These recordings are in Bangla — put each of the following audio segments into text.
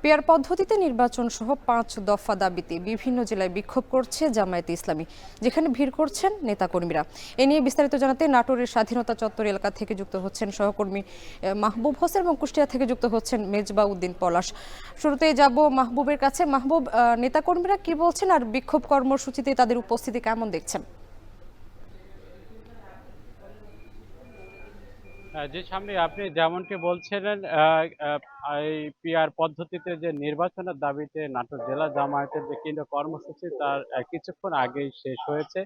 পেয়ার পদ্ধতিতে নির্বাচন সহ ৫ দফা দাবিতে বিভিন্ন জেলায় বিক্ষোভ করছে জামায়াতে ইসলামী, যেখানে ভিড় করছেন নেতাকর্মীরা। এ নিয়ে বিস্তারিত জানাতে নাটোরের স্বাধীনতা চত্বর এলাকা থেকে যুক্ত হচ্ছেন সহকর্মী মাহবুব হোসেন এবং কুষ্টিয়া থেকে যুক্ত হচ্ছেন মেজবা উদ্দিন পলাশ। শুরুতে যাব মাহবুবের কাছে। মাহবুব, নেতাকর্মীরা কি বলছেন আর বিক্ষোভ কর্মসূচিতে তাদের উপস্থিতি কেমন দেখছেন? যে সামনে আপনি যেমনটি বলছিলেন, এই পিআর পদ্ধতিতে যে নির্বাচনের দাবিতে নাটোর জেলা জামায়াতের যে কেন্দ্রীয় কর্মসূচি তার কিছুক্ষণ আগেই শেষ হয়েছে।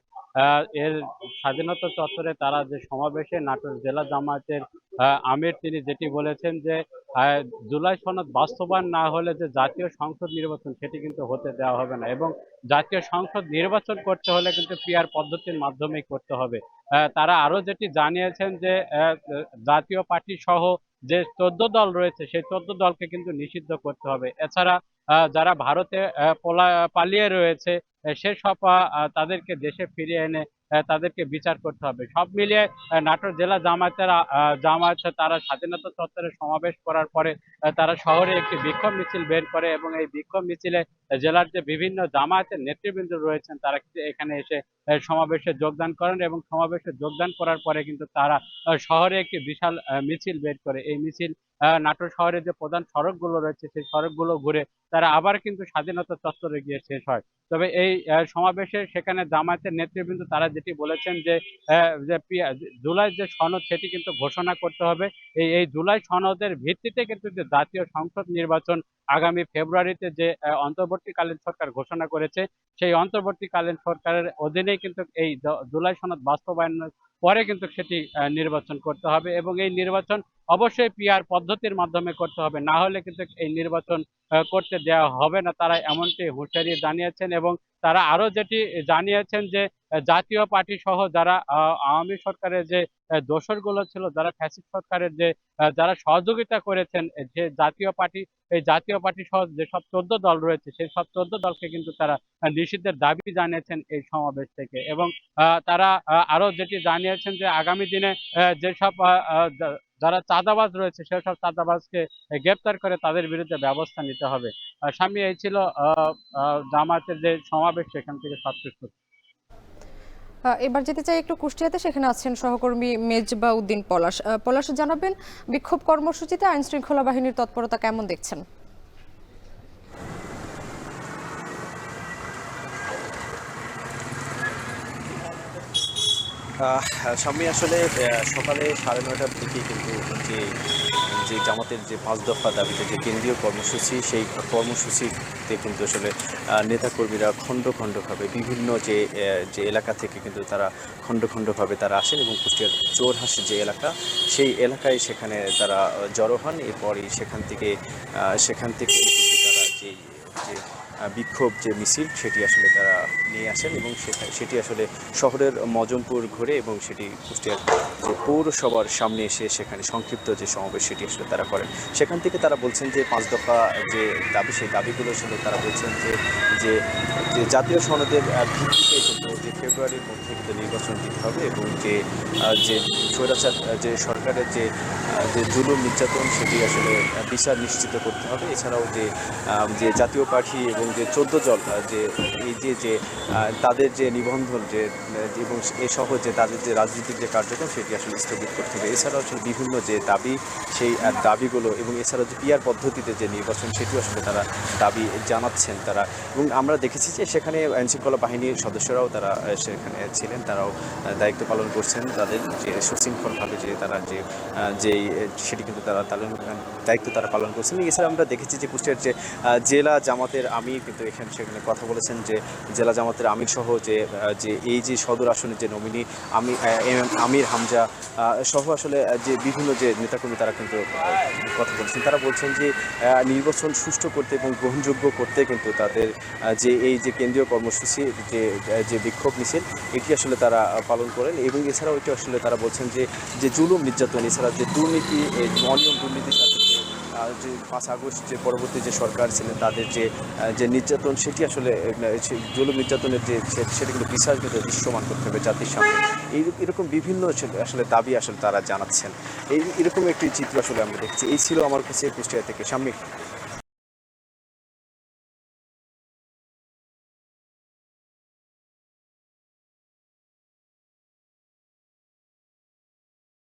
এর স্বাধীনতা চত্বরে তারা যে সমাবেশে নাটোর জেলা জামায়াতের আমির তিনি যেটি বলেছেন যে জুলাই সনদ বাস্তবায়ন না হলে যে জাতীয় সংসদ নির্বাচন সেটি কিন্তু হতে দেওয়া হবে না, এবং জাতীয় সংসদ নির্বাচন করতে হলে কিন্তু পিআর পদ্ধতির মাধ্যমেই করতে হবে। তারা আরো যেটি জানিয়েছেন যে জাতীয় পার্টি সহ যে 14 দল রয়েছে সেই 14 দলকে কিন্তু নিষিদ্ধ করতে হবে। এছাড়া যারা ভারতে পালিয়ে রয়েছে সেসব তাদেরকে দেশে ফিরিয়ে এনে তাদেরকে বিচার করতে হবে। সব মিলিয়ে নাটোর জেলা জামায়াত তারা স্বাধীনতা চত্বরে সমাবেশ করার পরে তারা শহরে একটি বিক্ষোভ মিছিল বের করে, এবং এই বিক্ষোভ মিছিলে জেলার যে বিভিন্ন জামায়াতের নেতৃবৃন্দ রয়েছেন তারা কিন্তু এখানে এসে সমাবেশে যোগদান করেন, এবং সমাবেশে যোগদান করার পরে কিন্তু তারা শহরে একটি বিশাল মিছিল বের করে। এই মিছিল নাটোর শহরের যে প্রধান সড়কগুলো রয়েছে সেই সড়কগুলো ঘুরে তারা আবার কিন্তু স্বাধীনতা চত্বরে গিয়ে শেষ হয়। তবে এই সমাবেশে সেখানে জামায়াতের নেতৃবৃন্দ তারা যেটি বলেছেন যে জুলাই যে সনদ সেটি কিন্তু ঘোষণা করতে হবে। এই জুলাই সনদের ভিত্তিতে কিন্তু যে জাতীয় সংসদ নির্বাচন আগামী ফেব্রুয়ারিতে যে অন্তর্বর্তীকালীন সরকার ঘোষণা করেছে সেই অন্তর্বর্তীকালীন সরকারের অধীনেই কিন্তু এই জুলাই সনদ বাস্তবায়নের পরে কিন্তু সেটি নির্বাচন করতে হবে, এবং এই নির্বাচন অবশ্যই পিআর পদ্ধতির মাধ্যমে করতে হবে, না হলে কিন্তু এই নির্বাচন করতে দেওয়া হবে না। তারা এমনটি হুঁশিয়ারি জানিয়েছেন, এবং তারা আরো যেটি জানিয়েছেন যে জাতীয় পার্টি সহ যারা আওয়ামী সরকারের যে দোসরগুলো ছিল, যারা ফ্যাসিস্ট সরকারের যে যারা সহযোগিতা করেছেন, যে জাতীয় পার্টি এই জাতীয় পার্টি সহ যেসব 14 দল রয়েছে সেই সব 14 দলকে কিন্তু তারা নিষিদ্ধের দাবি জানিয়েছেন এই সমাবেশ থেকে। এবং তারা আরো যেটি জানিয়েছেন যে আগামী দিনে যেসব যারা চাঁদাবাজ রয়েছে সেসব চাঁদাবাজকে গ্রেপ্তার করে তাদের বিরুদ্ধে ব্যবস্থা নিতে হবে। স্বামী, এই ছিল জামায়াতের যে সমাবেশ সেখান থেকে সবকিছু। এবার যেতে চাই একটু কুষ্টিয়াতে, সেখানে আছেন সহকর্মী মেজবা উদ্দিন পলাশ। পলাশ, জানাবেন বিক্ষোভ কর্মসূচিতে আইন শৃঙ্খলা বাহিনীর তৎপরতা কেমন দেখছেন? সামনে আসলে সকালে 9:30টার দিকে কিন্তু যে যে জামাতের যে 5 দফা দাবিতে যে কেন্দ্রীয় কর্মসূচি সেই কর্মসূচিতে কিন্তু আসলে নেতাকর্মীরা খণ্ড খণ্ডভাবে বিভিন্ন যে এলাকা থেকে কিন্তু তারা খণ্ড খণ্ডভাবে তারা আসেন, এবং কুষ্টিয়ার চোরহাঁস যে এলাকা সেই এলাকায় সেখানে তারা জড়ো হন। এরপরই সেখান থেকে কিন্তু তারা যে বিক্ষোভ যে মিছিল সেটি আসলে তারা নিয়ে আসেন, এবং সেটি আসলে শহরের মজমপুর ঘুরে এবং সেটি কুষ্টিয়ার যে পৌরসভার সামনে এসে সেখানে সংক্ষিপ্ত যে সমাবেশ সেটি আসলে তারা করেন। সেখান থেকে তারা বলছেন যে 5 দফা যে দাবি সেই দাবিগুলোর সাথে তারা বলছেন যে জাতীয় সনদের ভিত্তিতে কিন্তু যে ফেব্রুয়ারির মধ্যে কিন্তু নির্বাচন দিতে হবে, এবং যে স্বৈরাচার যে সরকারের যে জুলুম নির্যাতন সেটি আসলে বিচার নিশ্চিত করতে হবে। এছাড়াও যে জাতীয় পার্টি এবং যে 14 দল যে এই যে তাদের যে নিবন্ধন এবং এসহ যে তাদের যে রাজনৈতিক যে কার্যক্রম সেটি আসলে স্থগিত করতে হবে। এছাড়াও আসলে বিভিন্ন যে দাবি সেই দাবিগুলো, এবং এছাড়াও যে পিআর পদ্ধতিতে যে নির্বাচন সেটিও আসলে তারা দাবি জানাচ্ছেন তারা। এবং আমরা দেখেছি যে সেখানে আইনশৃঙ্খলা বাহিনীর সদস্যরাও তারা সেখানে ছিলেন, তারাও দায়িত্ব পালন করছেন তাদের যে সুশৃঙ্খলভাবে যে তারা সেটি কিন্তু তারা দায়িত্ব তারা পালন করছেন। এছাড়া আমরা দেখেছি যে কুষ্টিয়ার যে জেলা জামাতের আমির কিন্তু সেখানে কথা বলেছেন, যে জেলা জামাতের আমির সহ যে এই যে সদর আসনের যে নমিনি আমির হামজা সহ আসলে যে বিভিন্ন যে নেতাকর্মী তারা কিন্তু কথা বলেছেন। তারা বলছেন যে নির্বাচন সুষ্ঠু করতে এবং গ্রহণযোগ্য করতে কিন্তু তাদের এই যে কেন্দ্রীয় কর্মসূচি যে বিক্ষোভ মিছিল এটি আসলে তারা পালন করেন। এবং এছাড়াও এটি আসলে তারা বলছেন যে জুলুম নির্যাতন, এছাড়া যে দুর্নীতি অনিয়ম দুর্নীতির সাথে যে 5 আগস্ট যে পরবর্তী যে সরকার ছিলেন তাদের যে নির্যাতন সেটি আসলে জুলুম নির্যাতনের সেটি কিন্তু বিচার কিন্তু দৃশ্যমান করতে হবে জাতির সামনে। এরকম বিভিন্ন আসলে দাবি আসলে তারা জানাচ্ছেন। এরকম একটি চিত্র আসলে আমরা দেখছি। এই ছিল আমার কাছে কুষ্টিয়া থেকে সামনে।